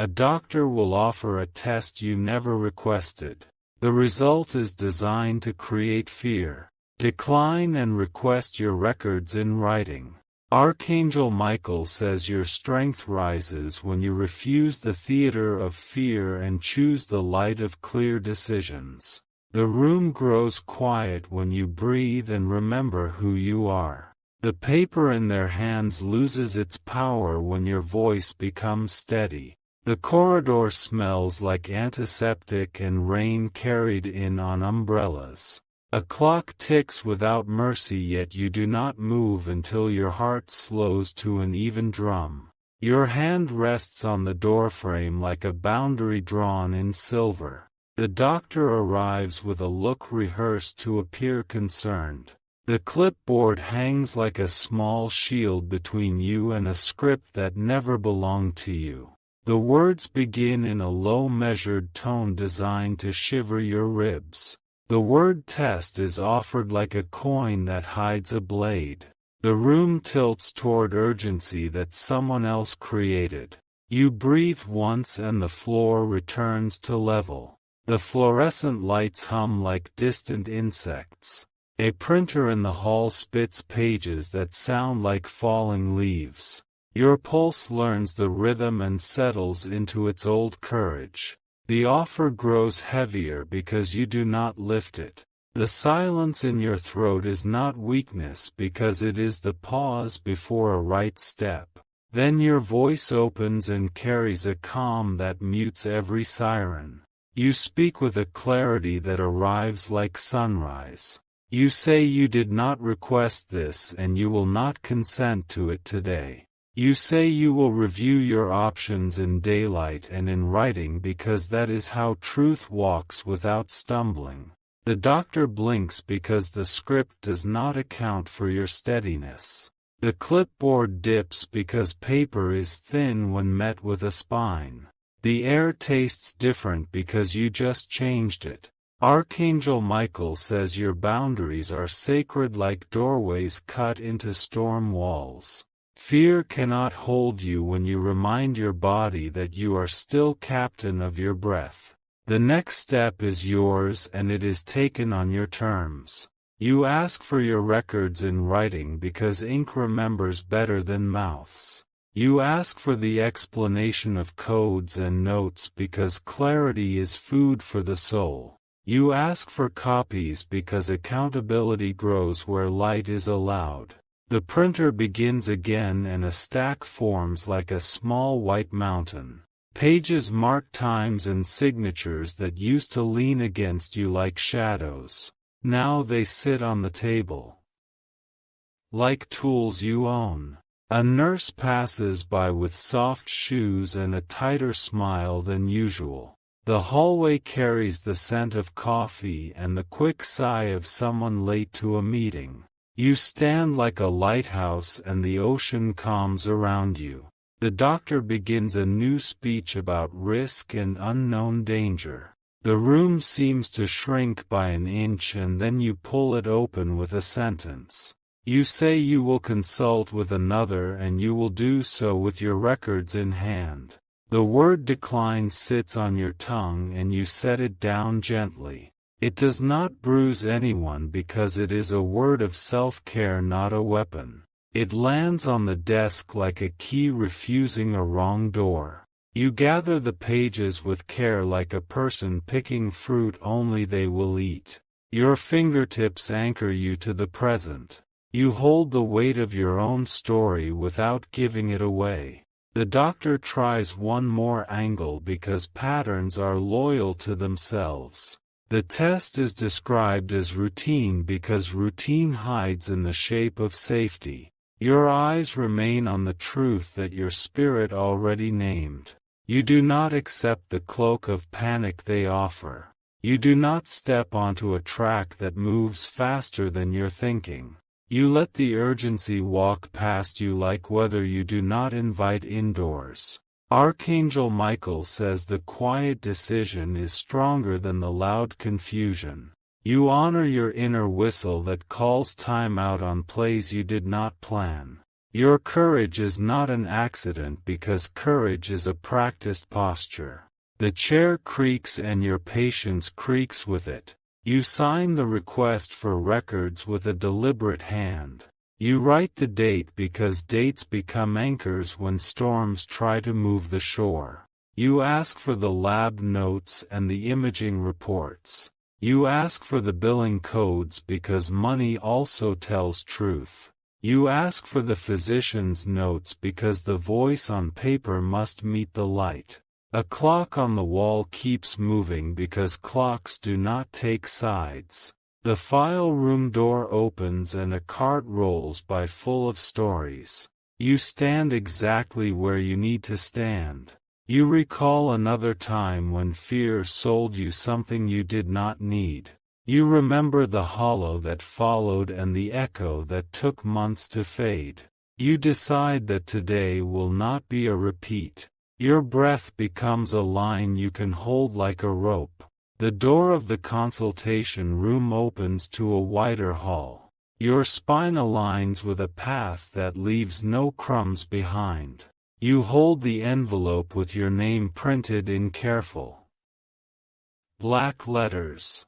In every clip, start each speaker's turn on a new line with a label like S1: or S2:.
S1: A doctor will offer a test you never requested. The result is designed to create fear. Decline and request your records in writing. Archangel Michael says your strength rises when you refuse the theater of fear and choose the light of clear decisions. The room grows quiet when you breathe and remember who you are. The paper in their hands loses its power when your voice becomes steady. The corridor smells like antiseptic and rain carried in on umbrellas. A clock ticks without mercy, yet you do not move until your heart slows to an even drum. Your hand rests on the doorframe like a boundary drawn in silver. The doctor arrives with a look rehearsed to appear concerned. The clipboard hangs like a small shield between you and a script that never belonged to you. The words begin in a low measured tone designed to shiver your ribs. The word test is offered like a coin that hides a blade. The room tilts toward urgency that someone else created. You breathe once and the floor returns to level. The fluorescent lights hum like distant insects. A printer in the hall spits pages that sound like falling leaves. Your pulse learns the rhythm and settles into its old courage. The offer grows heavier because you do not lift it. The silence in your throat is not weakness because it is the pause before a right step. Then your voice opens and carries a calm that mutes every siren. You speak with a clarity that arrives like sunrise. You say you did not request this and you will not consent to it today. You say you will review your options in daylight and in writing because that is how truth walks without stumbling. The doctor blinks because the script does not account for your steadiness. The clipboard dips because paper is thin when met with a spine. The air tastes different because you just changed it. Archangel Michael says your boundaries are sacred like doorways cut into storm walls. Fear cannot hold you when you remind your body that you are still captain of your breath. The next step is yours and it is taken on your terms. You ask for your records in writing because ink remembers better than mouths. You ask for the explanation of codes and notes because clarity is food for the soul. You ask for copies because accountability grows where light is allowed. The printer begins again and a stack forms like a small white mountain. Pages mark times and signatures that used to lean against you like shadows. Now they sit on the table. Like tools you own. A nurse passes by with soft shoes and a tighter smile than usual. The hallway carries the scent of coffee and the quick sigh of someone late to a meeting. You stand like a lighthouse and the ocean calms around you. The doctor begins a new speech about risk and unknown danger. The room seems to shrink by an inch and then you pull it open with a sentence. You say you will consult with another and you will do so with your records in hand. The word decline sits on your tongue and you set it down gently. It does not bruise anyone because it is a word of self-care, not a weapon. It lands on the desk like a key refusing a wrong door. You gather the pages with care like a person picking fruit only they will eat. Your fingertips anchor you to the present. You hold the weight of your own story without giving it away. The doctor tries one more angle because patterns are loyal to themselves. The test is described as routine because routine hides in the shape of safety. Your eyes remain on the truth that your spirit already named. You do not accept the cloak of panic they offer. You do not step onto a track that moves faster than your thinking. You let the urgency walk past you like weather you do not invite indoors. Archangel Michael says the quiet decision is stronger than the loud confusion. You honor your inner whistle that calls time out on plays you did not plan. Your courage is not an accident because courage is a practiced posture. The chair creaks and your patience creaks with it. You sign the request for records with a deliberate hand. You write the date because dates become anchors when storms try to move the shore. You ask for the lab notes and the imaging reports. You ask for the billing codes because money also tells truth. You ask for the physician's notes because the voice on paper must meet the light. A clock on the wall keeps moving because clocks do not take sides. The file room door opens and a cart rolls by full of stories. You stand exactly where you need to stand. You recall another time when fear sold you something you did not need. You remember the hollow that followed and the echo that took months to fade. You decide that today will not be a repeat. Your breath becomes a line you can hold like a rope. The door of the consultation room opens to a wider hall. Your spine aligns with a path that leaves no crumbs behind. You hold the envelope with your name printed in careful black letters.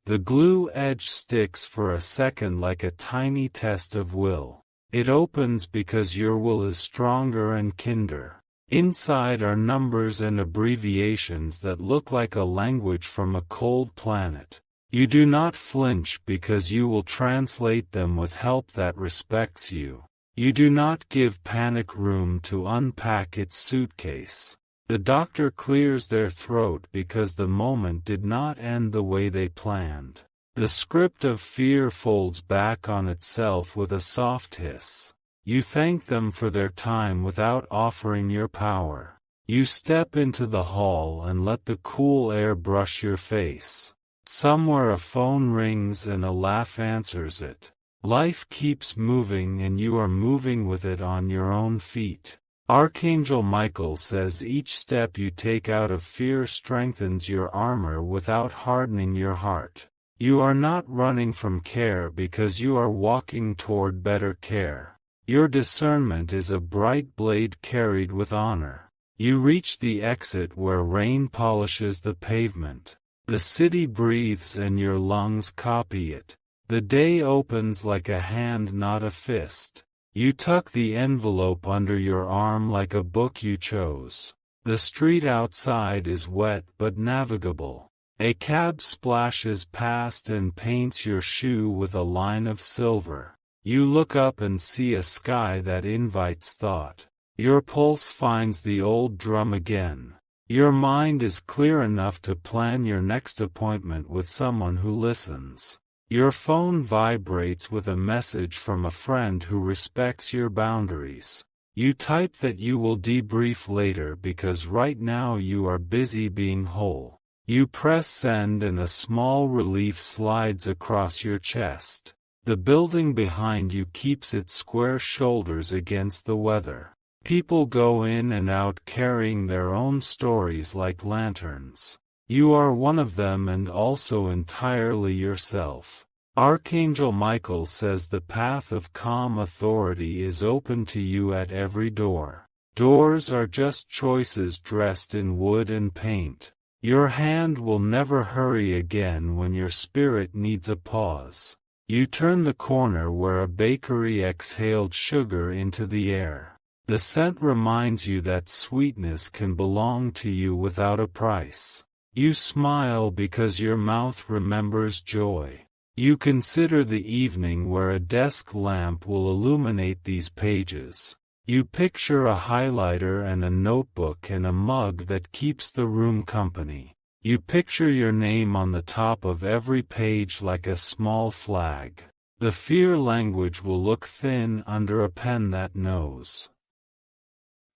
S1: The glue edge sticks for a second like a tiny test of will. It opens because your will is stronger and kinder. Inside are numbers and abbreviations that look like a language from a cold planet. You do not flinch because you will translate them with help that respects you. You do not give panic room to unpack its suitcase. The doctor clears their throat because the moment did not end the way they planned. The script of fear folds back on itself with a soft hiss. You thank them for their time without offering your power. You step into the hall and let the cool air brush your face. Somewhere a phone rings and a laugh answers it. Life keeps moving and you are moving with it on your own feet. Archangel Michael says each step you take out of fear strengthens your armor without hardening your heart. You are not running from care because you are walking toward better care. Your discernment is a bright blade carried with honor. You reach the exit where rain polishes the pavement. The city breathes and your lungs copy it. The day opens like a hand, not a fist. You tuck the envelope under your arm like a book you chose. The street outside is wet but navigable. A cab splashes past and paints your shoe with a line of silver. You look up and see a sky that invites thought. Your pulse finds the old drum again. Your mind is clear enough to plan your next appointment with someone who listens. Your phone vibrates with a message from a friend who respects your boundaries. You type that you will debrief later because right now you are busy being whole. You press send and a small relief slides across your chest. The building behind you keeps its square shoulders against the weather. People go in and out carrying their own stories like lanterns. You are one of them and also entirely yourself. Archangel Michael says the path of calm authority is open to you at every door. Doors are just choices dressed in wood and paint. Your hand will never hurry again when your spirit needs a pause. You turn the corner where a bakery exhaled sugar into the air. The scent reminds you that sweetness can belong to you without a price. You smile because your mouth remembers joy. You consider the evening where a desk lamp will illuminate these pages. You picture a highlighter and a notebook and a mug that keeps the room company. You picture your name on the top of every page like a small flag. The fear language will look thin under a pen that knows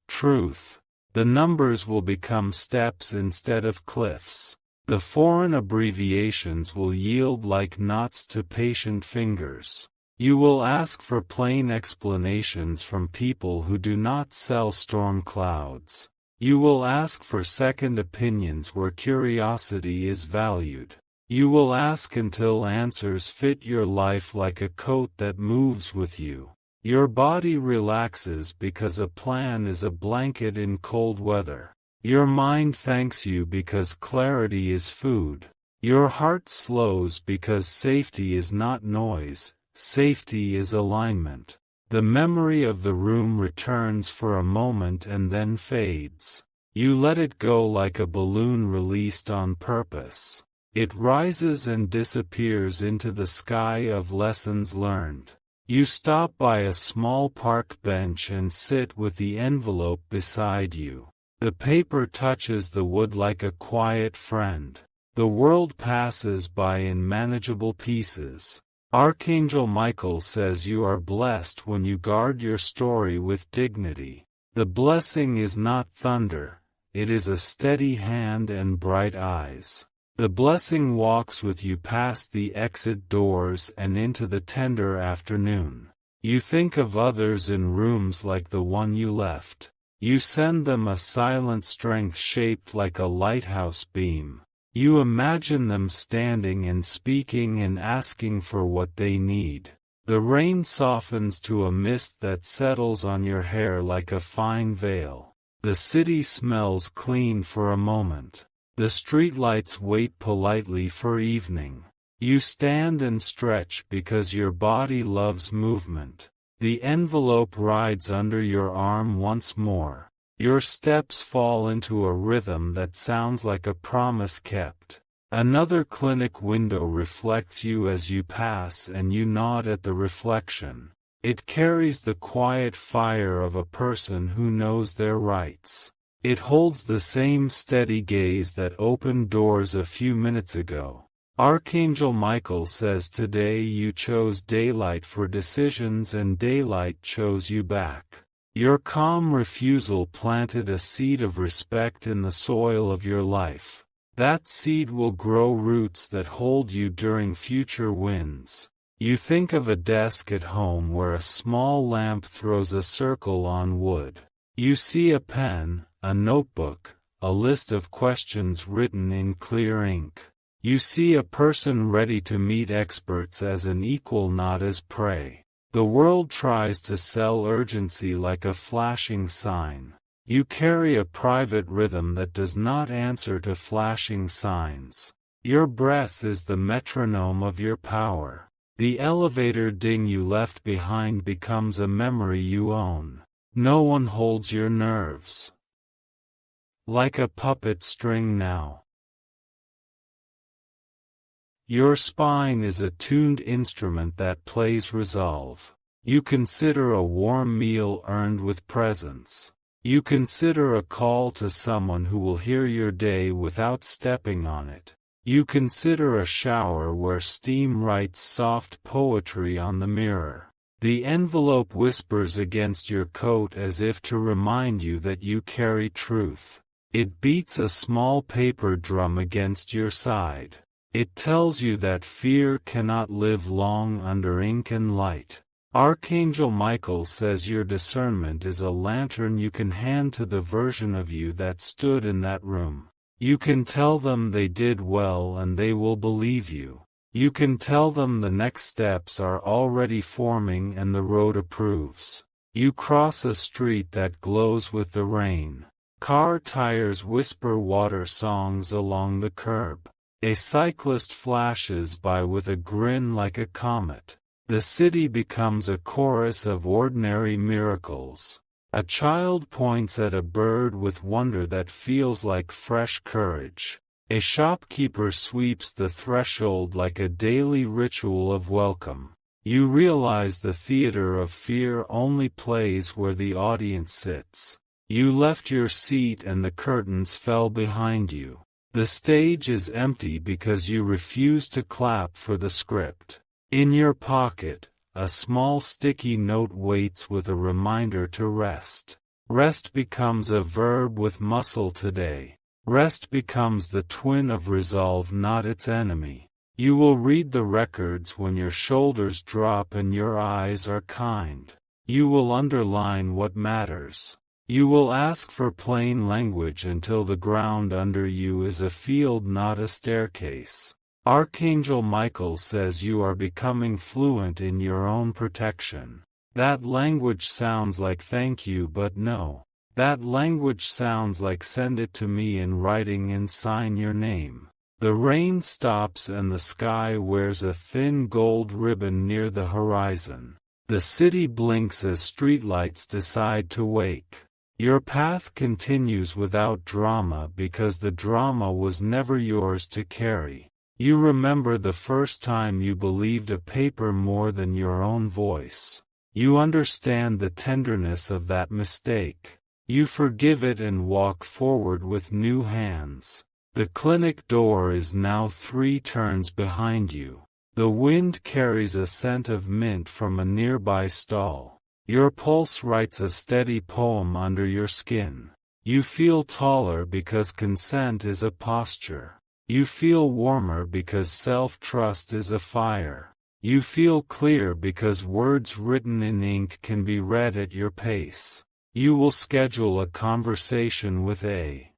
S1: truth. The numbers will become steps instead of cliffs. The foreign abbreviations will yield like knots to patient fingers. You will ask for plain explanations from people who do not sell storm clouds. You will ask for second opinions where curiosity is valued. You will ask until answers fit your life like a coat that moves with you. Your body relaxes because a plan is a blanket in cold weather. Your mind thanks you because clarity is food. Your heart slows because safety is not noise, safety is alignment. The memory of the room returns for a moment and then fades. You let it go like a balloon released on purpose. It rises and disappears into the sky of lessons learned. You stop by a small park bench and sit with the envelope beside you. The paper touches the wood like a quiet friend. The world passes by in manageable pieces. Archangel Michael says you are blessed when you guard your story with dignity. The blessing is not thunder, it is a steady hand and bright eyes. The blessing walks with you past the exit doors and into the tender afternoon. You think of others in rooms like the one you left. You send them a silent strength shaped like a lighthouse beam. You imagine them standing and speaking and asking for what they need. The rain softens to a mist that settles on your hair like a fine veil. The city smells clean for a moment. The streetlights wait politely for evening. You stand and stretch because your body loves movement. The envelope rides under your arm once more. Your steps fall into a rhythm that sounds like a promise kept. Another clinic window reflects you as you pass and you nod at the reflection. It carries the quiet fire of a person who knows their rights. It holds the same steady gaze that opened doors a few minutes ago. Archangel Michael says today you chose daylight for decisions and daylight chose you back. Your calm refusal planted a seed of respect in the soil of your life. That seed will grow roots that hold you during future winds. You think of a desk at home where a small lamp throws a circle on wood. You see a pen, a notebook, a list of questions written in clear ink. You see a person ready to meet experts as an equal, not as prey. The world tries to sell urgency like a flashing sign. You carry a private rhythm that does not answer to flashing signs. Your breath is the metronome of your power. The elevator ding you left behind becomes a memory you own. No one holds your nerves. Like a puppet string now. Your spine is a tuned instrument that plays resolve. You consider a warm meal earned with presence. You consider a call to someone who will hear your day without stepping on it. You consider a shower where steam writes soft poetry on the mirror. The envelope whispers against your coat as if to remind you that you carry truth. It beats a small paper drum against your side. It tells you that fear cannot live long under ink and light. Archangel Michael says your discernment is a lantern you can hand to the version of you that stood in that room. You can tell them they did well and they will believe you. You can tell them the next steps are already forming and the road approves. You cross a street that glows with the rain. Car tires whisper water songs along the curb. A cyclist flashes by with a grin like a comet. The city becomes a chorus of ordinary miracles. A child points at a bird with wonder that feels like fresh courage. A shopkeeper sweeps the threshold like a daily ritual of welcome. You realize the theater of fear only plays where the audience sits. You left your seat and the curtains fell behind you. The stage is empty because you refuse to clap for the script. In your pocket, a small sticky note waits with a reminder to rest. Rest becomes a verb with muscle today. Rest becomes the twin of resolve, not its enemy. You will read the records when your shoulders drop and your eyes are kind. You will underline what matters. You will ask for plain language until the ground under you is a field, not a staircase. Archangel Michael says you are becoming fluent in your own protection. That language sounds like thank you, but no. That language sounds like send it to me in writing and sign your name. The rain stops and the sky wears a thin gold ribbon near the horizon. The city blinks as streetlights decide to wake. Your path continues without drama because the drama was never yours to carry. You remember the first time you believed a paper more than your own voice. You understand the tenderness of that mistake. You forgive it and walk forward with new hands. The clinic door is now 3 turns behind you. The wind carries a scent of mint from a nearby stall. Your pulse writes a steady poem under your skin. You feel taller because consent is a posture. You feel warmer because self-trust is a fire. You feel clear because words written in ink can be read at your pace. You will schedule a conversation with a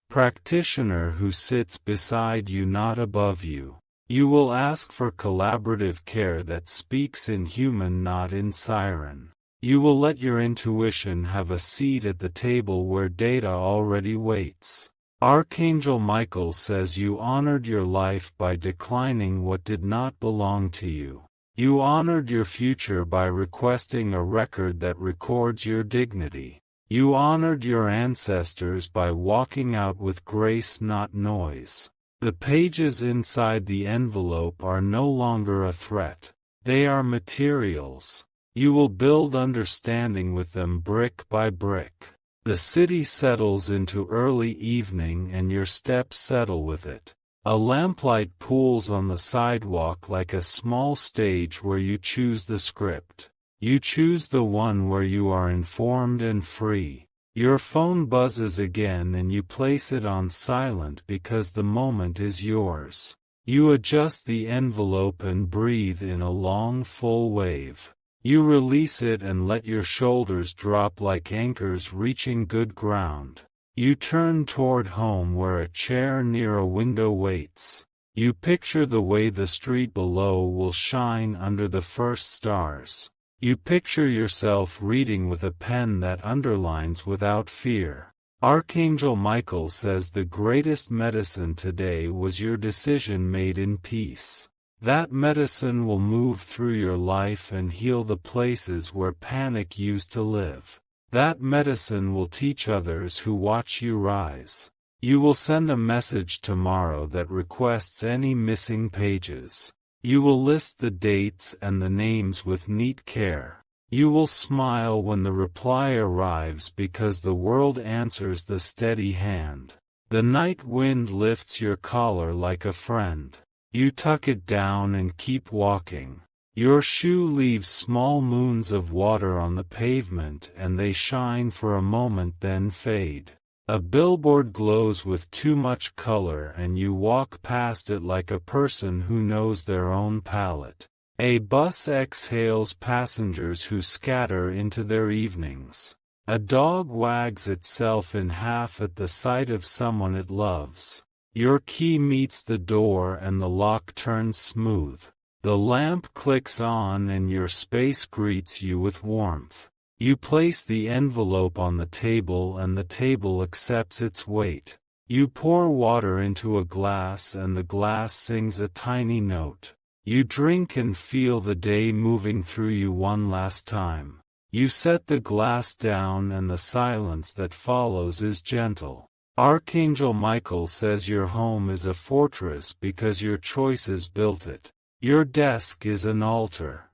S1: practitioner who sits beside you, not above you. You will ask for collaborative care that speaks in human, not in siren. You will let your intuition have a seat at the table where data already waits. Archangel Michael says you honored your life by declining what did not belong to you. You honored your future by requesting a record that records your dignity. You honored your ancestors by walking out with grace, not noise. The pages inside the envelope are no longer a threat. They are materials. You will build understanding with them brick by brick. The city settles into early evening and your steps settle with it. A lamplight pools on the sidewalk like a small stage where you choose the script. You choose the one where you are informed and free. Your phone buzzes again and you place it on silent because the moment is yours. You adjust the envelope and breathe in a long, full wave. You release it and let your shoulders drop like anchors reaching good ground. You turn toward home where a chair near a window waits. You picture the way the street below will shine under the first stars. You picture yourself reading with a pen that underlines without fear. Archangel Michael says the greatest medicine today was your decision made in peace. That medicine will move through your life and heal the places where panic used to live. That medicine will teach others who watch you rise. You will send a message tomorrow that requests any missing pages. You will list the dates and the names with neat care. You will smile when the reply arrives because the world answers the steady hand. The night wind lifts your collar like a friend. You tuck it down and keep walking. Your shoe leaves small moons of water on the pavement and they shine for a moment then fade. A billboard glows with too much color and you walk past it like a person who knows their own palette. A bus exhales passengers who scatter into their evenings. A dog wags itself in half at the sight of someone it loves. Your key meets the door and the lock turns smooth. The lamp clicks on and your space greets you with warmth. You place the envelope on the table and the table accepts its weight. You pour water into a glass and the glass sings a tiny note. You drink and feel the day moving through you one last time. You set the glass down and the silence that follows is gentle. Archangel Michael says your home is a fortress because your choices built it. Your desk is an altar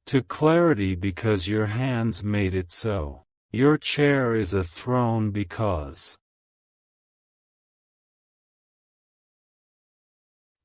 S1: to clarity because your hands made it so. Your chair is a throne because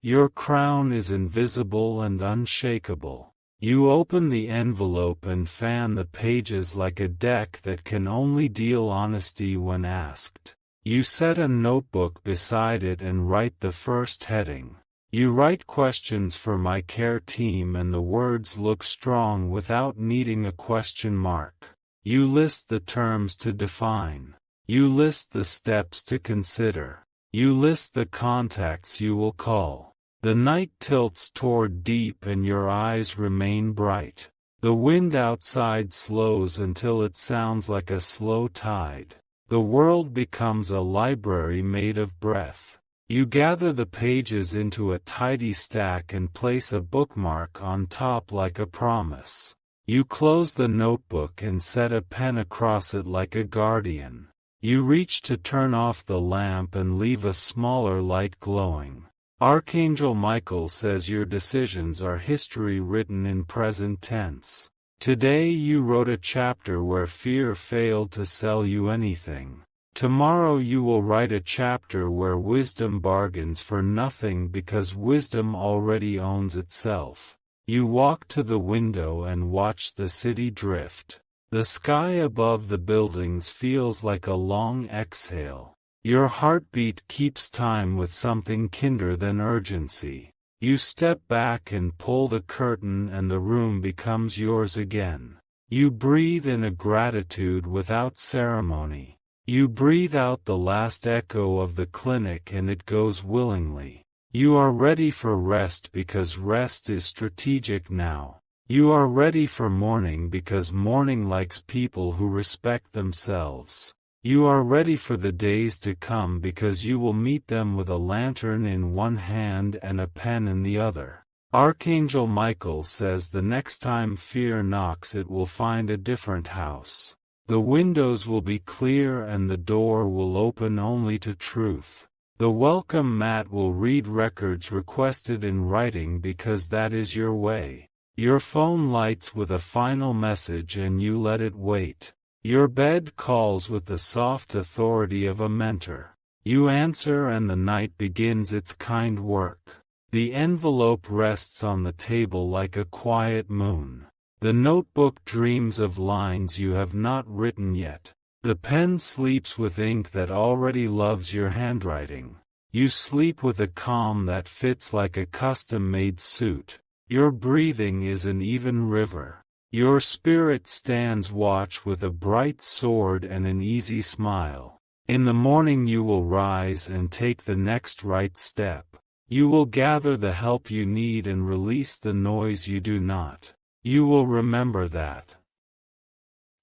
S1: your crown is invisible and unshakable. You open the envelope and fan the pages like a deck that can only deal honesty when asked. You set a notebook beside it and write the first heading. You write questions for my care team and the words look strong without needing a question mark. You list the terms to define. You list the steps to consider. You list the contacts you will call. The night tilts toward deep and your eyes remain bright. The wind outside slows until it sounds like a slow tide. The world becomes a library made of breath. You gather the pages into a tidy stack and place a bookmark on top like a promise. You close the notebook and set a pen across it like a guardian. You reach to turn off the lamp and leave a smaller light glowing. Archangel Michael says your decisions are history written in present tense. Today you wrote a chapter where fear failed to sell you anything. Tomorrow you will write a chapter where wisdom bargains for nothing because wisdom already owns itself. You walk to the window and watch the city drift. The sky above the buildings feels like a long exhale. Your heartbeat keeps time with something kinder than urgency. You step back and pull the curtain and the room becomes yours again. You breathe in a gratitude without ceremony. You breathe out the last echo of the clinic and it goes willingly. You are ready for rest because rest is strategic now. You are ready for mourning because mourning likes people who respect themselves. You are ready for the days to come because you will meet them with a lantern in one hand and a pen in the other. Archangel Michael says the next time fear knocks it will find a different house. The windows will be clear and the door will open only to truth. The welcome mat will read records requested in writing because that is your way. Your phone lights with a final message and you let it wait. Your bed calls with the soft authority of a mentor. You answer and the night begins its kind work. The envelope rests on the table like a quiet moon. The notebook dreams of lines you have not written yet. The pen sleeps with ink that already loves your handwriting. You sleep with a calm that fits like a custom-made suit. Your breathing is an even river. Your spirit stands watch with a bright sword and an easy smile. In the morning you will rise and take the next right step. You will gather the help you need and release the noise you do not. You will remember that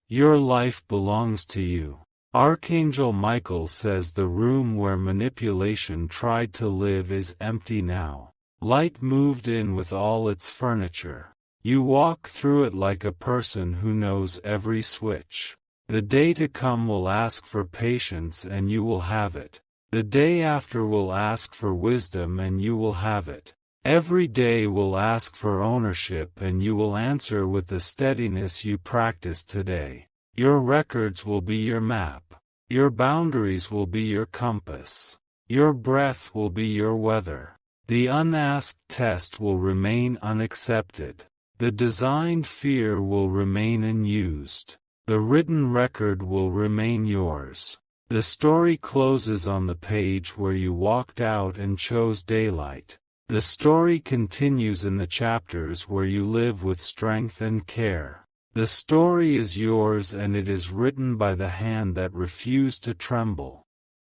S1: your life belongs to you. Archangel Michael says the room where manipulation tried to live is empty now. Light moved in with all its furniture. You walk through it like a person who knows every switch. The day to come will ask for patience and you will have it. The day after will ask for wisdom and you will have it. Every day will ask for ownership and you will answer with the steadiness you practiced today. Your records will be your map. Your boundaries will be your compass. Your breath will be your weather. The unasked test will remain unaccepted. The designed fear will remain unused. The written record will remain yours. The story closes on the page where you walked out and chose daylight. The story continues in the chapters where you live with strength and care. The story is yours and it is written by the hand that refused to tremble.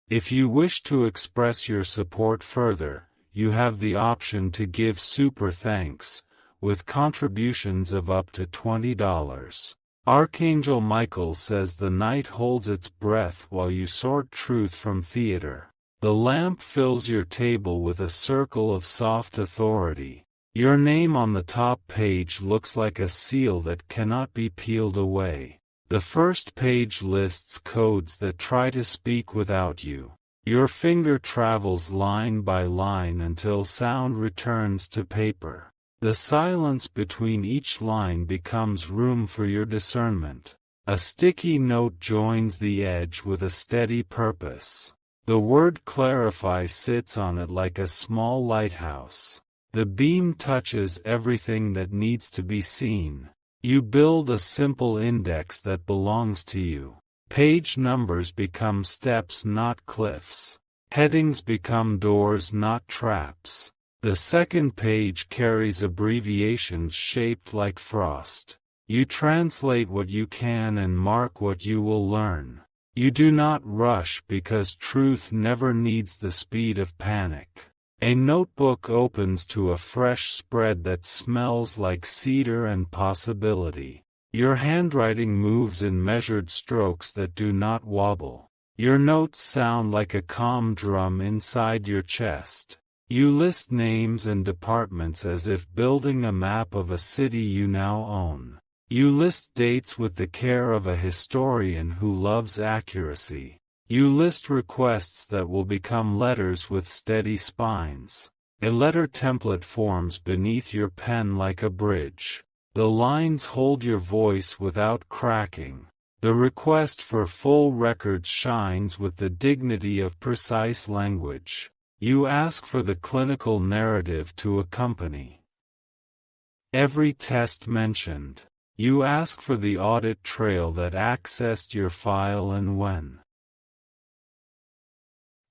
S1: If you wish to express your support further, you have the option to give super thanks, with contributions of up to $20. Archangel Michael says the night holds its breath while you sort truth from theater. The lamp fills your table with a circle of soft authority. Your name on the top page looks like a seal that cannot be peeled away. The first page lists codes that try to speak without you. Your finger travels line by line until sound returns to paper. The silence between each line becomes room for your discernment. A sticky note joins the edge with a steady purpose. The word clarify sits on it like a small lighthouse. The beam touches everything that needs to be seen. You build a simple index that belongs to you. Page numbers become steps, not cliffs. Headings become doors, not traps. The second page carries abbreviations shaped like frost. You translate what you can and mark what you will learn. You do not rush because truth never needs the speed of panic. A notebook opens to a fresh spread that smells like cedar and possibility. Your handwriting moves in measured strokes that do not wobble. Your notes sound like a calm drum inside your chest. You list names and departments as if building a map of a city you now own. You list dates with the care of a historian who loves accuracy. You list requests that will become letters with steady spines. A letter template forms beneath your pen like a bridge. The lines hold your voice without cracking. The request for full records shines with the dignity of precise language. You ask for the clinical narrative to accompany every test mentioned. You ask for the audit trail that accessed your file and when.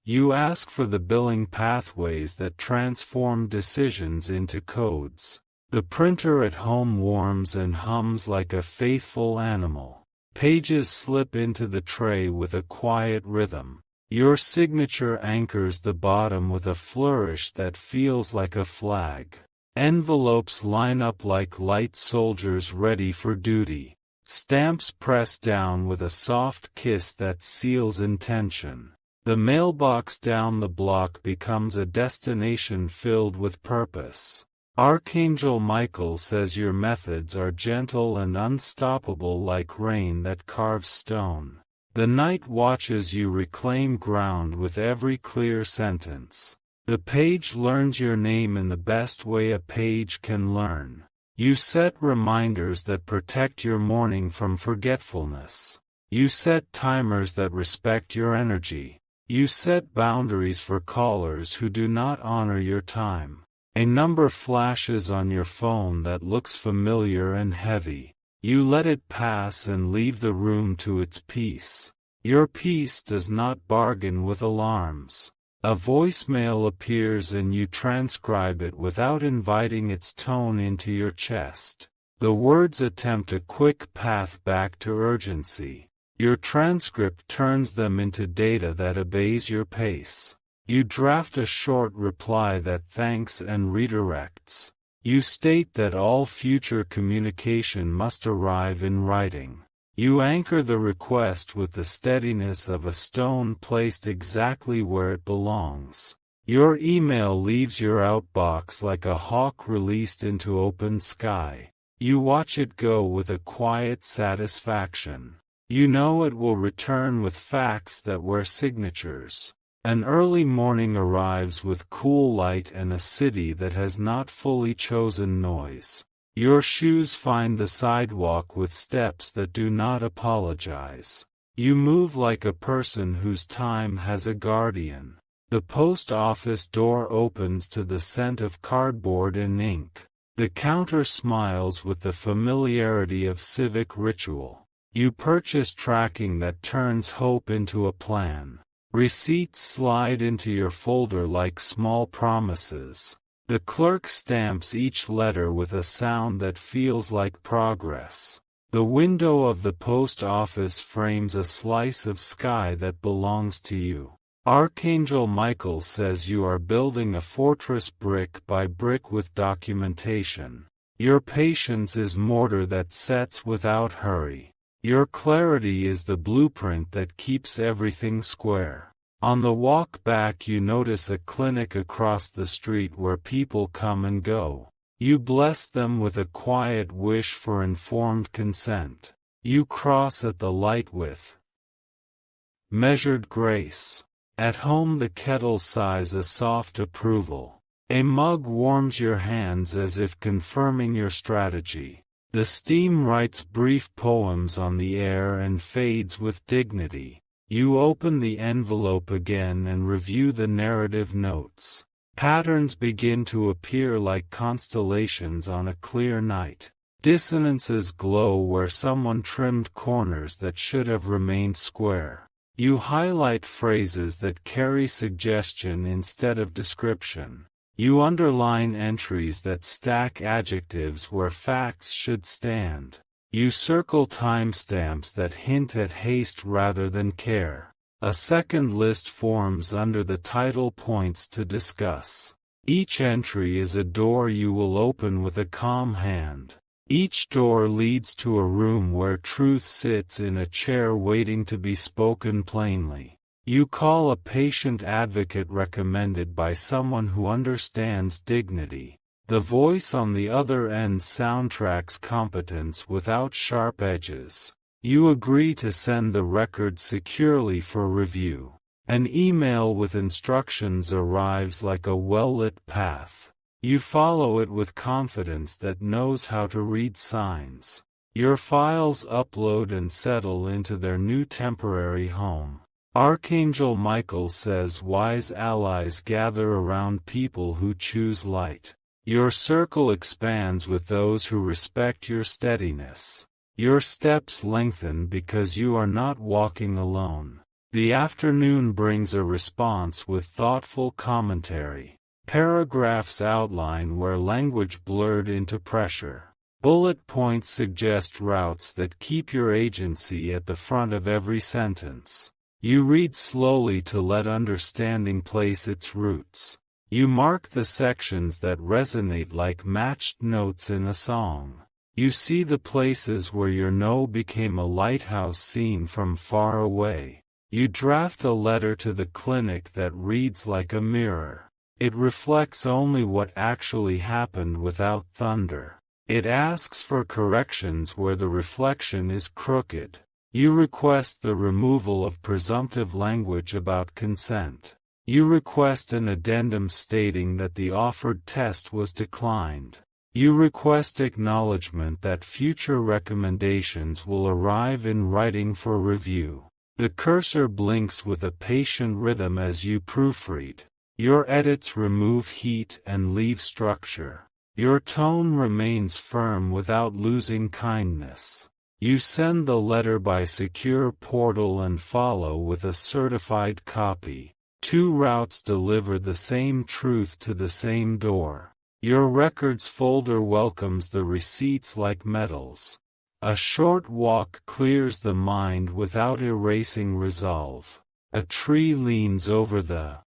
S1: You ask for the billing pathways that transform decisions into codes. The printer at home warms and hums like a faithful animal. Pages slip into the tray with a quiet rhythm. Your signature anchors the bottom with a flourish that feels like a flag. Envelopes line up like light soldiers ready for duty. Stamps press down with a soft kiss that seals intention. The mailbox down the block becomes a destination filled with purpose. Archangel Michael says your methods are gentle and unstoppable like rain that carves stone. The night watches you reclaim ground with every clear sentence. The page learns your name in the best way a page can learn. You set reminders that protect your morning from forgetfulness. You set timers that respect your energy. You set boundaries for callers who do not honor your time. A number flashes on your phone that looks familiar and heavy. You let it pass and leave the room to its peace. Your peace does not bargain with alarms. A voicemail appears and you transcribe it without inviting its tone into your chest. The words attempt a quick path back to urgency. Your transcript turns them into data that obeys your pace. You draft a short reply that thanks and redirects. You state that all future communication must arrive in writing. You anchor the request with the steadiness of a stone placed exactly where it belongs. Your email leaves your outbox like a hawk released into open sky. You watch it go with a quiet satisfaction. You know it will return with facts that wear signatures. An early morning arrives with cool light and a city that has not fully chosen noise. Your shoes find the sidewalk with steps that do not apologize. You move like a person whose time has a guardian. The post office door opens to the scent of cardboard and ink. The counter smiles with the familiarity of civic ritual. You purchase tracking that turns hope into a plan. Receipts slide into your folder like small promises. The clerk stamps each letter with a sound that feels like progress. The window of the post office frames a slice of sky that belongs to you. Archangel Michael says you are building a fortress brick by brick with documentation. Your patience is mortar that sets without hurry. Your clarity is the blueprint that keeps everything square. On the walk back you notice a clinic across the street where people come and go. You bless them with a quiet wish for informed consent. You cross at the light with measured grace. At home the kettle sighs a soft approval. A mug warms your hands as if confirming your strategy. The steam writes brief poems on the air and fades with dignity. You open the envelope again and review the narrative notes. Patterns begin to appear like constellations on a clear night. Dissonances glow where someone trimmed corners that should have remained square. You highlight phrases that carry suggestion instead of description. You underline entries that stack adjectives where facts should stand. You circle timestamps that hint at haste rather than care. A second list forms under the title Points to Discuss. Each entry is a door you will open with a calm hand. Each door leads to a room where truth sits in a chair waiting to be spoken plainly. You call a patient advocate recommended by someone who understands dignity. The voice on the other end soundtracks competence without sharp edges. You agree to send the record securely for review. An email with instructions arrives like a well-lit path. You follow it with confidence that knows how to read signs. Your files upload and settle into their new temporary home. Archangel Michael says wise allies gather around people who choose light. Your circle expands with those who respect your steadiness. Your steps lengthen because you are not walking alone. The afternoon brings a response with thoughtful commentary. Paragraphs outline where language blurred into pressure. Bullet points suggest routes that keep your agency at the front of every sentence. You read slowly to let understanding place its roots. You mark the sections that resonate like matched notes in a song. You see the places where your no became a lighthouse seen from far away. You draft a letter to the clinic that reads like a mirror. It reflects only what actually happened without thunder. It asks for corrections where the reflection is crooked. You request the removal of presumptive language about consent. You request an addendum stating that the offered test was declined. You request acknowledgement that future recommendations will arrive in writing for review. The cursor blinks with a patient rhythm as you proofread. Your edits remove heat and leave structure. Your tone remains firm without losing kindness. You send the letter by secure portal and follow with a certified copy. Two routes deliver the same truth to the same door. Your records folder welcomes the receipts like medals. A short walk clears the mind without erasing resolve. A tree leans over the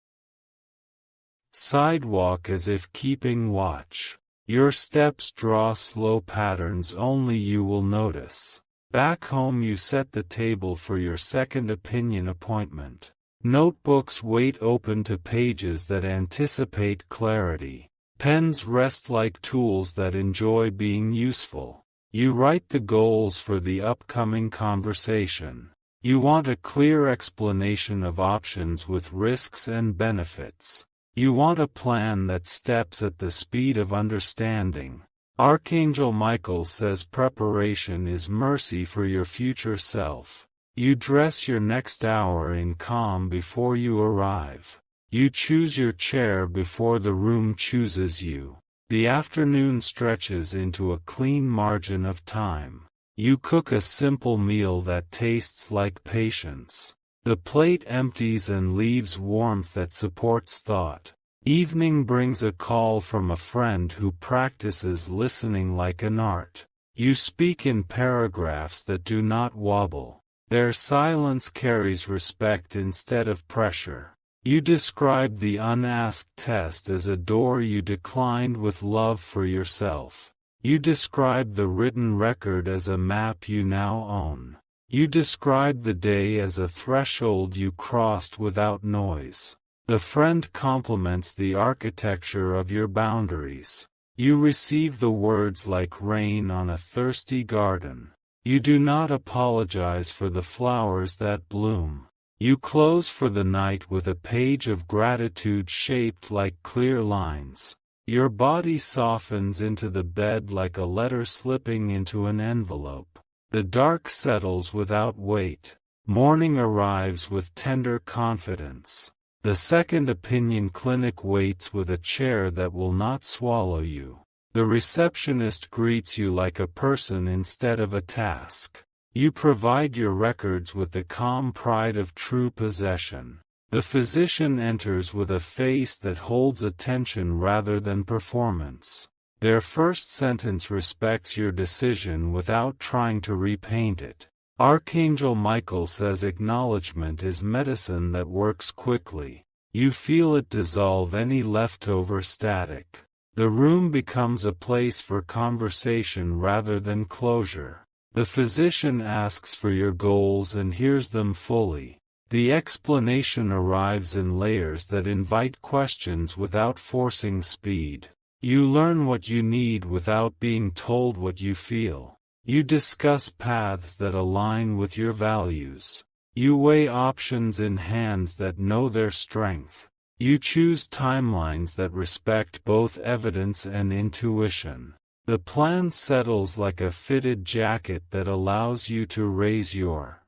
S1: sidewalk as if keeping watch. Your steps draw slow patterns only you will notice. Back home you set the table for your second opinion appointment. Notebooks wait open to pages that anticipate clarity. Pens rest like tools that enjoy being useful. You write the goals for the upcoming conversation. You want a clear explanation of options with risks and benefits. You want a plan that steps at the speed of understanding. Archangel Michael says preparation is mercy for your future self. You dress your next hour in calm before you arrive. You choose your chair before the room chooses you. The afternoon stretches into a clean margin of time. You cook a simple meal that tastes like patience. The plate empties and leaves warmth that supports thought. Evening brings a call from a friend who practices listening like an art. You speak in paragraphs that do not wobble. Their silence carries respect instead of pressure. You describe the unasked test as a door you declined with love for yourself. You describe the written record as a map you now own. You describe the day as a threshold you crossed without noise. The friend compliments the architecture of your boundaries. You receive the words like rain on a thirsty garden. You do not apologize for the flowers that bloom. You close for the night with a page of gratitude shaped like clear lines. Your body softens into the bed like a letter slipping into an envelope. The dark settles without weight. Morning arrives with tender confidence. The second opinion clinic waits with a chair that will not swallow you. The receptionist greets you like a person instead of a task. You provide your records with the calm pride of true possession. The physician enters with a face that holds attention rather than performance. Their first sentence respects your decision without trying to repaint it. Archangel Michael says acknowledgement is medicine that works quickly. You feel it dissolve any leftover static. The room becomes a place for conversation rather than closure. The physician asks for your goals and hears them fully. The explanation arrives in layers that invite questions without forcing speed. You learn what you need without being told what you feel. You discuss paths that align with your values. You weigh options in hands that know their strength. You choose timelines that respect both evidence and intuition. The plan settles like a fitted jacket that allows you to raise your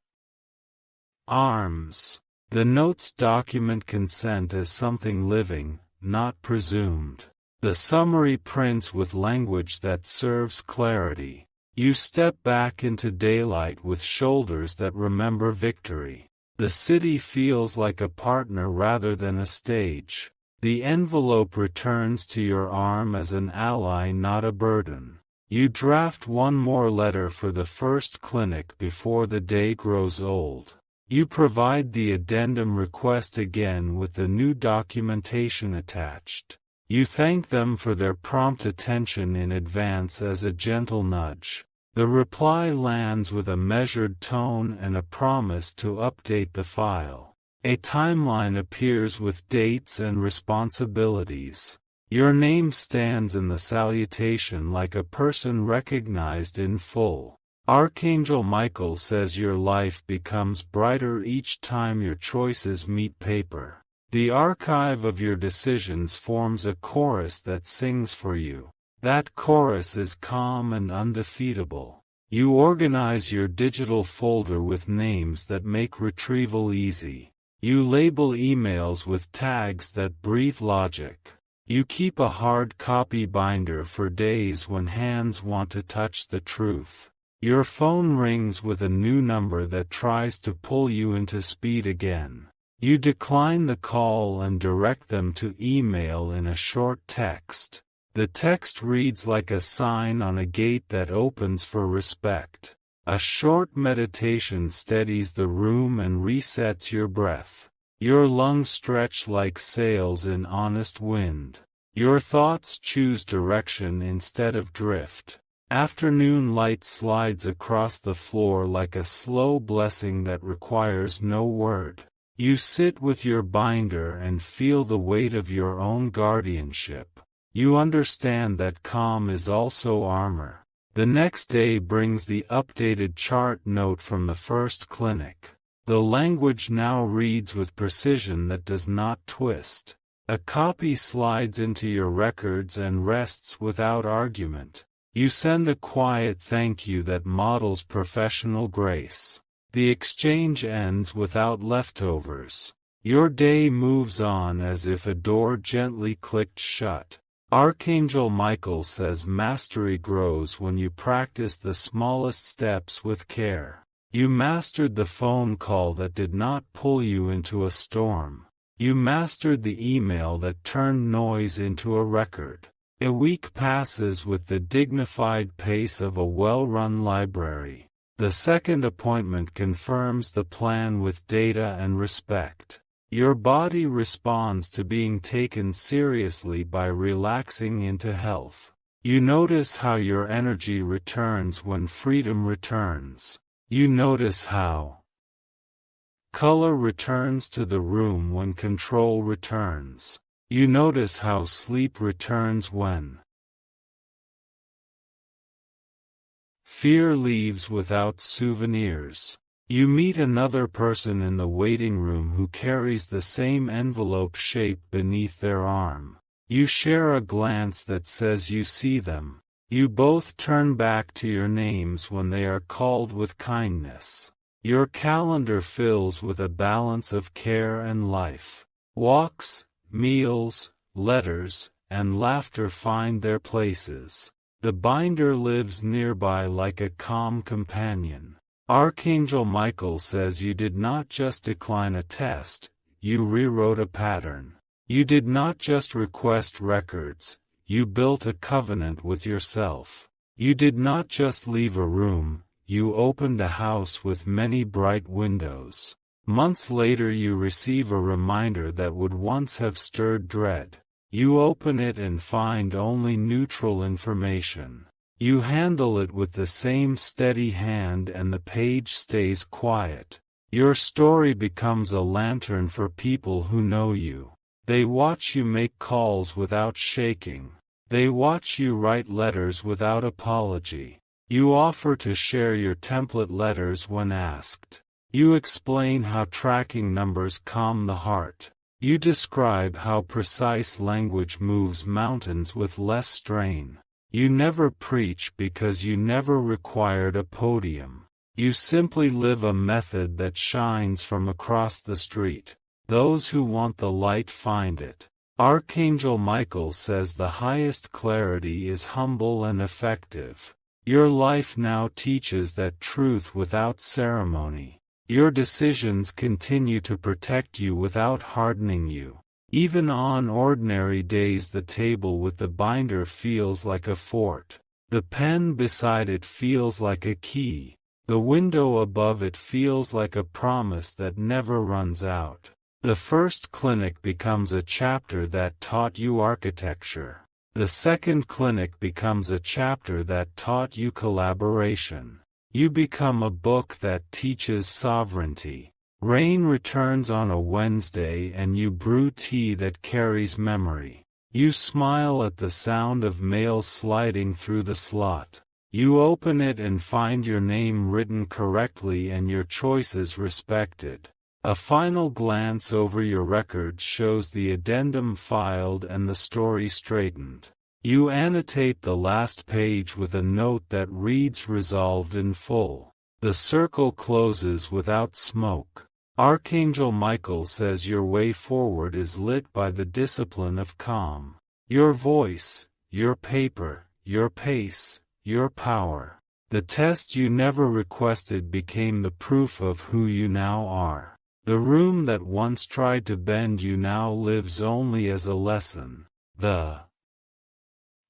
S1: arms. The notes document consent as something living, not presumed. The summary prints with language that serves clarity. You step back into daylight with shoulders that remember victory. The city feels like a partner rather than a stage. The envelope returns to your arm as an ally, not a burden. You draft one more letter for the first clinic before the day grows old. You provide the addendum request again with the new documentation attached. You thank them for their prompt attention in advance as a gentle nudge. The reply lands with a measured tone and a promise to update the file. A timeline appears with dates and responsibilities. Your name stands in the salutation like a person recognized in full. Archangel Michael says your life becomes brighter each time your choices meet paper. The archive of your decisions forms a chorus that sings for you. That chorus is calm and undefeatable. You organize your digital folder with names that make retrieval easy. You label emails with tags that breathe logic. You keep a hard copy binder for days when hands want to touch the truth. Your phone rings with a new number that tries to pull you into speed again. You decline the call and direct them to email in a short text. The text reads like a sign on a gate that opens for respect. A short meditation steadies the room and resets your breath. Your lungs stretch like sails in honest wind. Your thoughts choose direction instead of drift. Afternoon light slides across the floor like a slow blessing that requires no word. You sit with your binder and feel the weight of your own guardianship. You understand that calm is also armor. The next day brings the updated chart note from the first clinic. The language now reads with precision that does not twist. A copy slides into your records and rests without argument. You send a quiet thank you that models professional grace. The exchange ends without leftovers. Your day moves on as if a door gently clicked shut. Archangel Michael says mastery grows when you practice the smallest steps with care. You mastered the phone call that did not pull you into a storm. You mastered the email that turned noise into a record. A week passes with the dignified pace of a well-run library. The second appointment confirms the plan with data and respect. Your body responds to being taken seriously by relaxing into health. You notice how your energy returns when freedom returns. You notice how color returns to the room when control returns. You notice how sleep returns when fear leaves without souvenirs. You meet another person in the waiting room who carries the same envelope shape beneath their arm. You share a glance that says you see them. You both turn back to your names when they are called with kindness. Your calendar fills with a balance of care and life. Walks, meals, letters, and laughter find their places. The binder lives nearby like a calm companion. Archangel Michael says you did not just decline a test, you rewrote a pattern. You did not just request records, you built a covenant with yourself. You did not just leave a room, you opened a house with many bright windows. Months later you receive a reminder that would once have stirred dread. You open it and find only neutral information. You handle it with the same steady hand and the page stays quiet. Your story becomes a lantern for people who know you. They watch you make calls without shaking. They watch you write letters without apology. You offer to share your template letters when asked. You explain how tracking numbers calm the heart. You describe how precise language moves mountains with less strain. You never preach because you never required a podium. You simply live a method that shines from across the street. Those who want the light find it. Archangel Michael says the highest clarity is humble and effective. Your life now teaches that truth without ceremony. Your decisions continue to protect you without hardening you. Even on ordinary days the table with the binder feels like a fort. The pen beside it feels like a key. The window above it feels like a promise that never runs out. The first clinic becomes a chapter that taught you architecture. The second clinic becomes a chapter that taught you collaboration. You become a book that teaches sovereignty. Rain returns on a Wednesday and you brew tea that carries memory. You smile at the sound of mail sliding through the slot. You open it and find your name written correctly and your choices respected. A final glance over your records shows the addendum filed and the story straightened. You annotate the last page with a note that reads resolved in full. The circle closes without smoke. Archangel Michael says your way forward is lit by the discipline of calm. Your voice, your paper, your pace, your power. The test you never requested became the proof of who you now are. The room that once tried to bend you now lives only as a lesson. The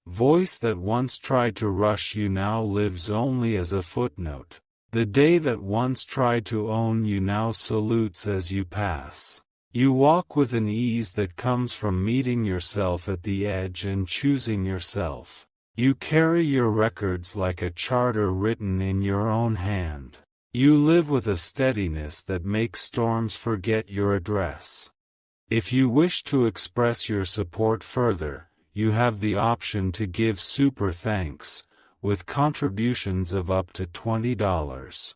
S1: voice that once tried to rush you now lives only as a footnote. The day that once tried to own you now salutes as you pass. You walk with an ease that comes from meeting yourself at the edge and choosing yourself. You carry your records like a charter written in your own hand. You live with a steadiness that makes storms forget your address. If you wish to express your support further, you have the option to give super thanks, with contributions of up to $20.